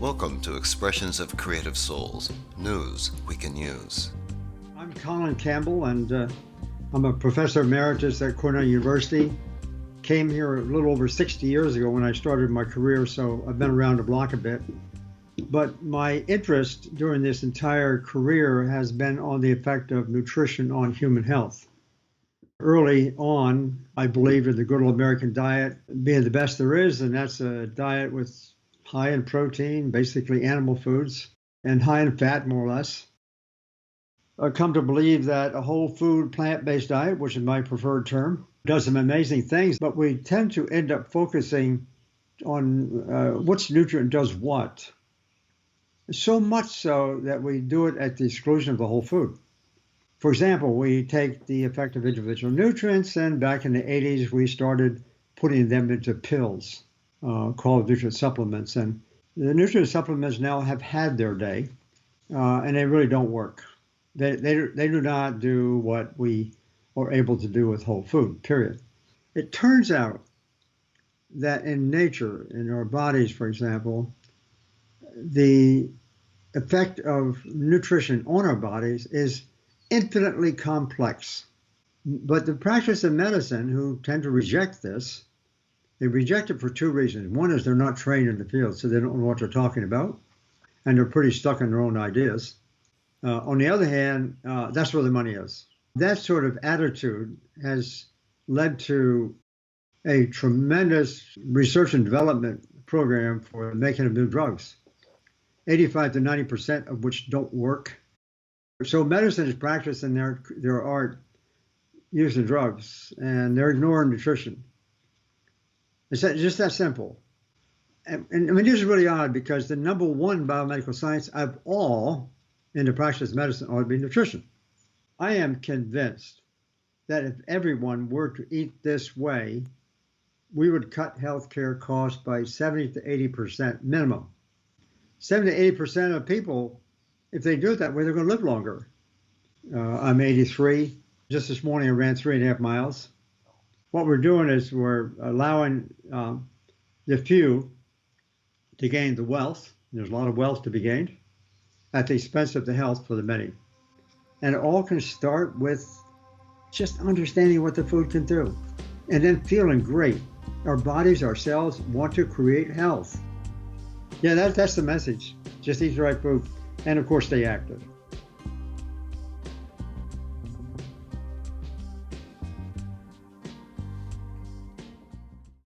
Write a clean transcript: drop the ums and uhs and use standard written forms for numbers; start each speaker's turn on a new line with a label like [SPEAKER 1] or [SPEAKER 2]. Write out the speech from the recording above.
[SPEAKER 1] Welcome to Expressions of Creative Souls, news we can use.
[SPEAKER 2] I'm Colin Campbell, and I'm a professor emeritus at Cornell University. Came here a little over 60 years ago when I started my career, so I've been around the block a bit. But my interest during this entire career has been on the effect of nutrition on human health. Early on, I believed in the good old American diet being the best there is, and that's a diet with high in protein, basically animal foods, and high in fat, more or less. I've come to believe that a whole food, plant-based diet, which is my preferred term, does some amazing things, but we tend to end up focusing on which nutrient does what. So much so that we do it at the exclusion of the whole food. For example, we take the effect of individual nutrients, and back in the 80s, we started putting them into pills called nutrient supplements. And the nutrient supplements now have had their day, and they really don't work. They do not do what we are able to do with whole food, period. It turns out that in nature, in our bodies, for example, the effect of nutrition on our bodies is infinitely complex. But the practice of medicine who tend to reject this, they reject it for two reasons. One is they're not trained in the field, so they don't know what they're talking about, and they're pretty stuck in their own ideas. On the other hand, that's where the money is. That sort of attitude has led to a tremendous research and development program for the making of new drugs, 85 to 90% of which don't work. So medicine is practiced in their art using drugs, and they're ignoring nutrition. It's just that simple. And I mean, this is really odd because the number one biomedical science of all in the practice of medicine ought to be nutrition. I am convinced that if everyone were to eat this way, we would cut healthcare costs by 70 to 80% minimum. 70 to 80% of people, if they do it that way, they're going to live longer. I'm 83. Just this morning, I ran 3.5 miles. What we're doing is we're allowing the few to gain the wealth. There's a lot of wealth to be gained at the expense of the health for the many. And it all can start with just understanding what the food can do and then feeling great. Our bodies, our cells want to create health. Yeah, that's the message. Just eat the right food and, of course, stay active.